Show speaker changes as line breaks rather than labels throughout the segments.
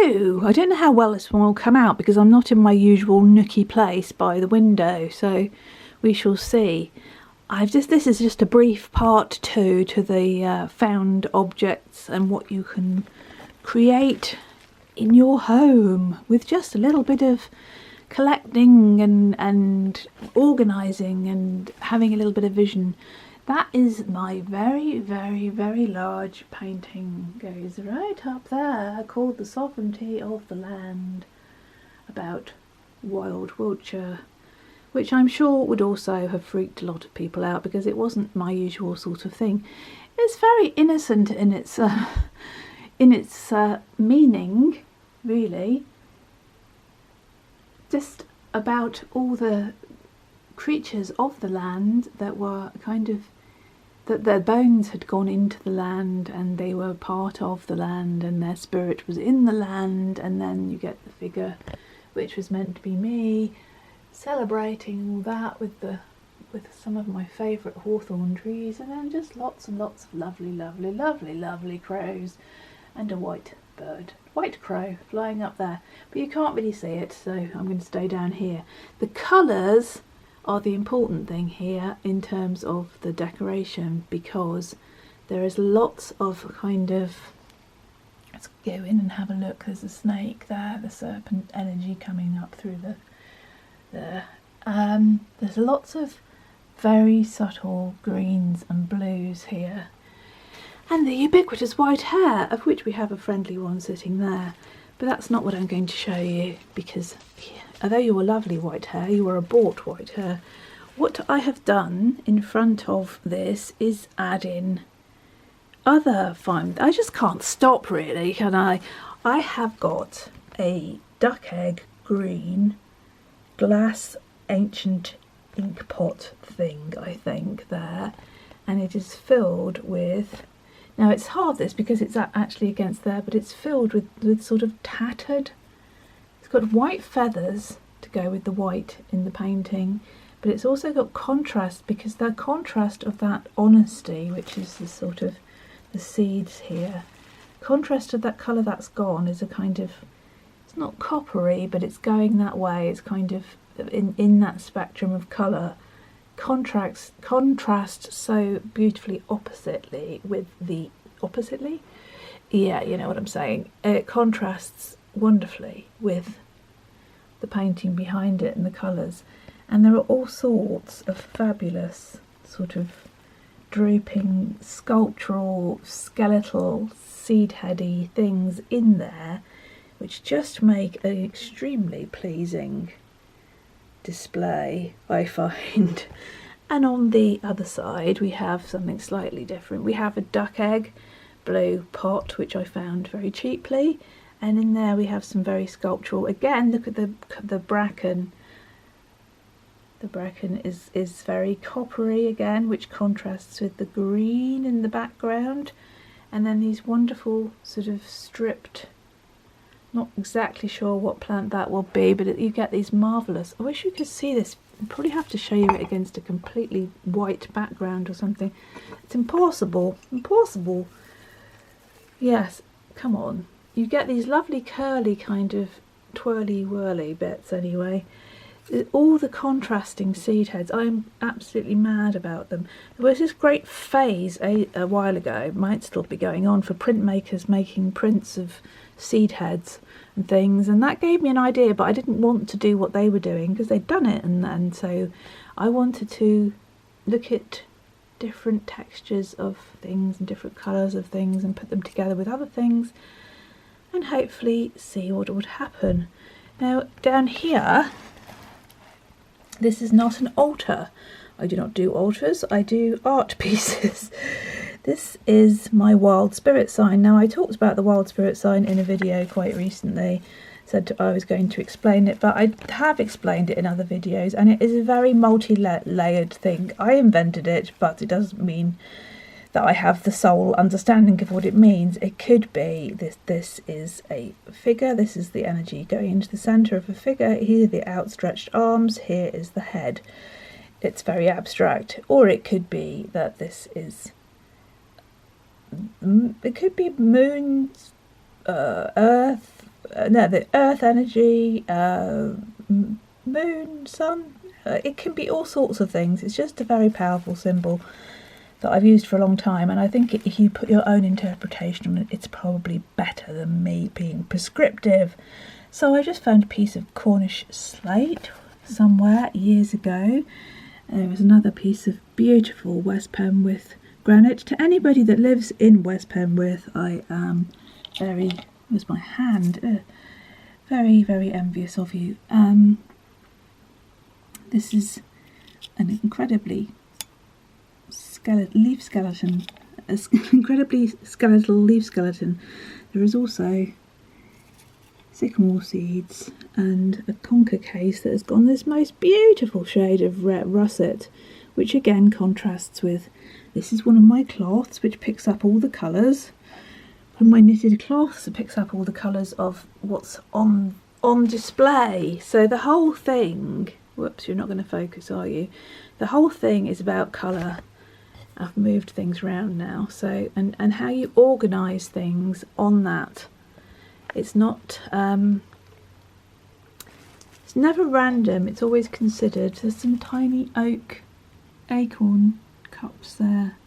Hello! I don't know how well this one will come out because I'm not in my usual nooky place by the window, so we shall see. This is just a brief part 2 to the found objects and what you can create in your home with just a little bit of collecting and organising and having a little bit of vision. That is my very, very, very large painting. Goes right up there, called The Sovereignty of the Land, about wild Wiltshire, which I'm sure would also have freaked a lot of people out because it wasn't my usual sort of thing. It's very innocent in its meaning, really. Just about all the creatures of the land that were kind of, that their bones had gone into the land and they were part of the land and their spirit was in the land, and then you get the figure which was meant to be me, celebrating all that with some of my favourite hawthorn trees, and then just lots and lots of lovely, lovely, lovely, lovely crows and a white bird, white crow flying up there, but you can't really see it, so I'm going to stay down here. The colours are the important thing here in terms of the decoration, because there is lots of kind of, let's go in and have a look. There's a snake there, the serpent energy coming up through there. There's lots of very subtle greens and blues here, and the ubiquitous white hair, of which we have a friendly one sitting there, but that's not what I'm going to show you, because although you were lovely white hair, you were a bought white hair. What I have done in front of this is add in other fun. I just can't stop, really, can I? I have got a duck egg green glass ancient ink pot thing, I think, there, and it is filled with, now it's hard this because it's actually against there, but it's filled with sort of tattered, it's got white feathers to go with the white in the painting, but it's also got contrast, because the contrast of that honesty, which is the sort of the seeds here, contrast of that colour that's gone is a kind of, it's not coppery, but it's going that way. It's kind of in that spectrum of colour, contrast so beautifully oppositely with the yeah, you know what I'm saying. It contrasts wonderfully with the painting behind it and the colours, and there are all sorts of fabulous sort of drooping sculptural skeletal seed heady things in there, which just make an extremely pleasing display, I find. And on the other side we have something slightly different. We have a duck egg blue pot, which I found very cheaply, and in there we have some very sculptural, again, look at the bracken. The bracken is very coppery again, which contrasts with the green in the background, and then these wonderful sort of stripped, not exactly sure what plant that will be, but you get these marvellous, I wish you could see this, I'll probably have to show you it against a completely white background or something. It's impossible. Yes, come on. You get these lovely curly kind of twirly whirly bits anyway. All the contrasting seed heads, I'm absolutely mad about them. There was this great phase a while ago, might still be going on, for printmakers making prints of seed heads and things, and that gave me an idea, but I didn't want to do what they were doing because they'd done it, and so I wanted to look at different textures of things and different colours of things and put them together with other things and hopefully see what would happen. Now down here, this is not an altar. I do not do altars, I do art pieces. This is my wild spirit sign. Now I talked about the wild spirit sign in a video quite recently, said I was going to explain it, but I have explained it in other videos, and it is a very multi-layered thing. I invented it, but it doesn't mean that I have the sole understanding of what it means. It could be this is a figure, this is the energy going into the centre of a figure, here are the outstretched arms, here is the head. It's very abstract. Or it could be that this is, it could be moon, earth, the earth energy, moon, sun. It can be all sorts of things. It's just a very powerful symbol that I've used for a long time, and I think if you put your own interpretation on it, it's probably better than me being prescriptive. So I just found a piece of Cornish slate somewhere years ago. There was another piece of beautiful West Penwith granite. To anybody that lives in West Penwith, I am very, where's my hand? Very, very envious of you. This is an incredibly incredibly skeletal leaf skeleton. There is also sycamore seeds and a conker case that has got this most beautiful shade of red russet, which again contrasts with, this is one of my cloths which picks up all the colours, and my knitted cloths that picks up all the colours of what's on display. So the whole thing, whoops, you're not going to focus, are you? The whole thing is about colour. I've moved things around now, so and how you organise things on that. It's not it's never random, it's always considered. There's some tiny acorn cups there,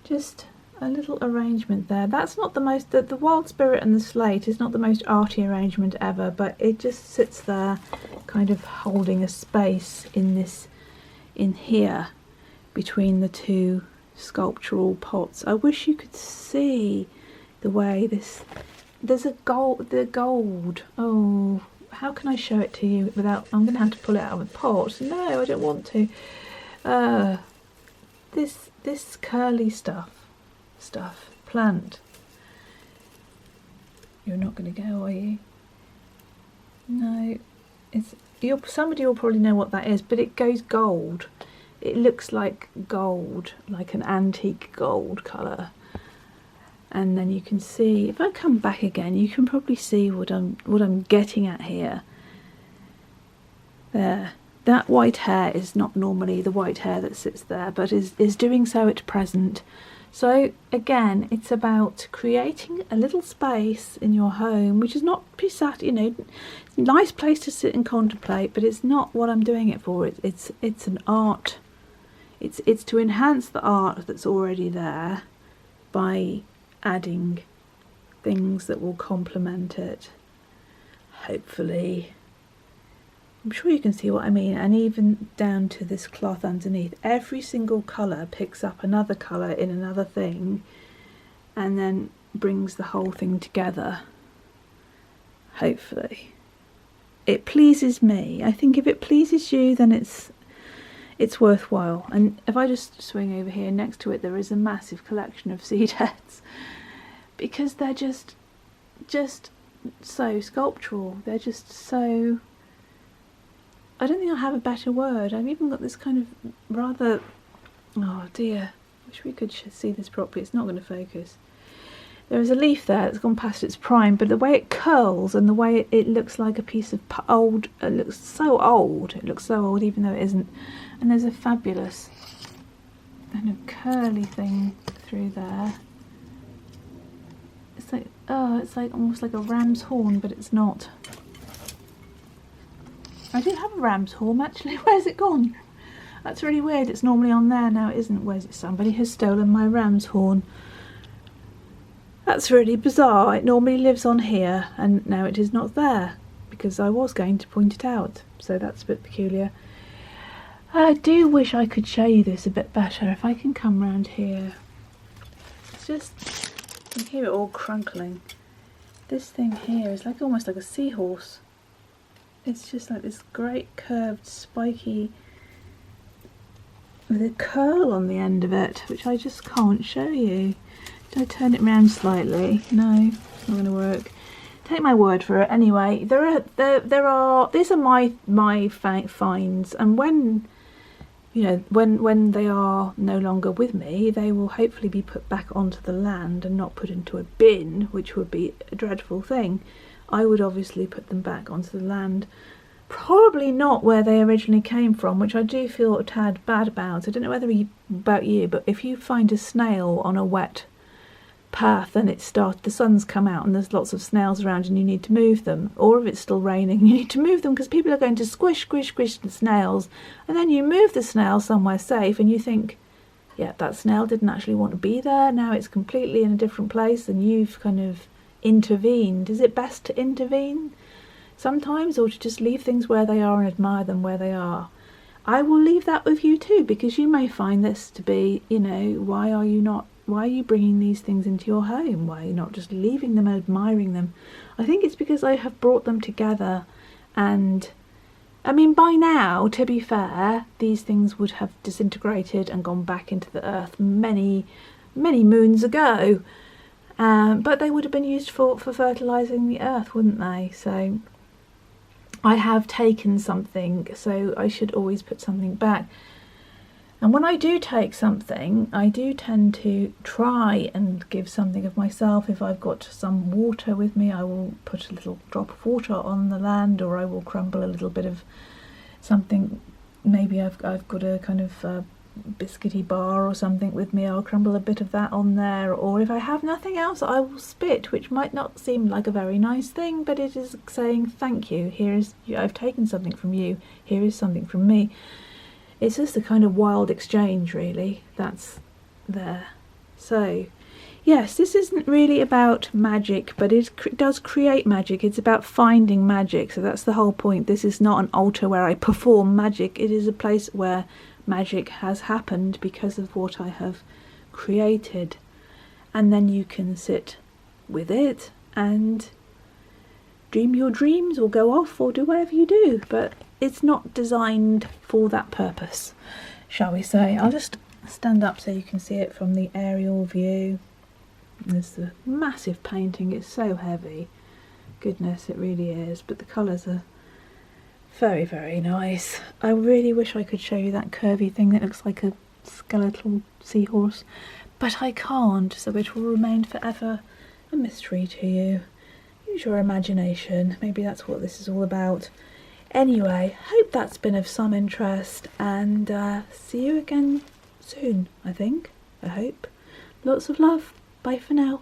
just a little arrangement there. That's not the most, the wild spirit and the slate is not the most arty arrangement ever, but it just sits there kind of holding a space in here between the two sculptural pots. I wish you could see the way there's the gold. Oh, how can I show it to you without, I'm going to have to pull it out of a pot. No, I don't want to. This curly stuff, plant. You're not going to go, are you? No, somebody will probably know what that is, but it goes gold. It looks like gold, like an antique gold colour. And then you can see, if I come back again, you can probably see what I'm getting at here. There, that white hair is not normally the white hair that sits there, but is doing so at present. So again, it's about creating a little space in your home, which is not sat, nice place to sit and contemplate, but it's not what I'm doing it for. It's an art. It's to enhance the art that's already there by adding things that will complement it, hopefully. I'm sure you can see what I mean, and even down to this cloth underneath. Every single colour picks up another colour in another thing and then brings the whole thing together, hopefully. It pleases me. I think if it pleases you, then it's worthwhile. And if I just swing over here, next to it there is a massive collection of seed heads, because they're just so sculptural. They're just so, I don't think I have a better word. I've even got this kind of rather, oh dear, wish we could see this properly. It's not going to focus. There is a leaf there that's gone past its prime, but the way it curls and the way it looks like a piece of old, it looks so old. It looks so old even though it isn't. And there's a fabulous kind of curly thing through there. It's like, oh, it's like almost like a ram's horn, but it's not. I do have a ram's horn actually. Where's it gone? That's really weird. It's normally on there, now it isn't. Where's it? Somebody has stolen my ram's horn. That's really bizarre. It normally lives on here and now it is not there, because I was going to point it out. So that's a bit peculiar. I do wish I could show you this a bit better. If I can come round here. It's just, you can hear it all crunkling. This thing here is like almost like a seahorse. It's just like this great curved spiky with a curl on the end of it, which I just can't show you. Did I turn it around slightly? No, it's not going to work. Take my word for it. Anyway, there are these are my finds, and when when they are no longer with me, they will hopefully be put back onto the land and not put into a bin, which would be a dreadful thing. I would obviously put them back onto the land, probably not where they originally came from, which I do feel a tad bad about. I don't know whether about you, but if you find a snail on a wet path and the sun's come out and there's lots of snails around and you need to move them, or if it's still raining and you need to move them because people are going to squish the snails, and then you move the snail somewhere safe and you think, yeah, that snail didn't actually want to be there, now it's completely in a different place and you've kind of intervened. Is it best to intervene sometimes, or to just leave things where they are and admire them where they are? I will leave that with you too, because you may find this to be, why are you bringing these things into your home? Why are you not just leaving them and admiring them? I think it's because I have brought them together, and I mean, by now, to be fair, these things would have disintegrated and gone back into the earth many, many moons ago. But they would have been used for fertilising the earth, wouldn't they? So I have taken something, so I should always put something back. And when I do take something, I do tend to try and give something of myself. If I've got some water with me, I will put a little drop of water on the land, or I will crumble a little bit of something. Maybe I've got a kind of biscuity bar or something with me, I'll crumble a bit of that on there. Or if I have nothing else, I will spit, which might not seem like a very nice thing, but it is saying thank you. I've taken something from you, here is something from me. It's just a kind of wild exchange, really, that's there. So yes, this isn't really about magic, but it does create magic. It's about finding magic, so that's the whole point. This is not an altar where I perform magic. It is a place where magic has happened because of what I have created, and then you can sit with it and dream your dreams or go off or do whatever you do, but it's not designed for that purpose, shall we say. I'll just stand up so you can see it from the aerial view. There's the massive painting, it's so heavy, goodness, it really is, but the colours are very, very nice. I really wish I could show you that curvy thing that looks like a skeletal seahorse, but I can't, so it will remain forever a mystery to you. Use your imagination, maybe that's what this is all about. Anyway, hope that's been of some interest, and see you again soon, I hope. Lots of love, bye for now.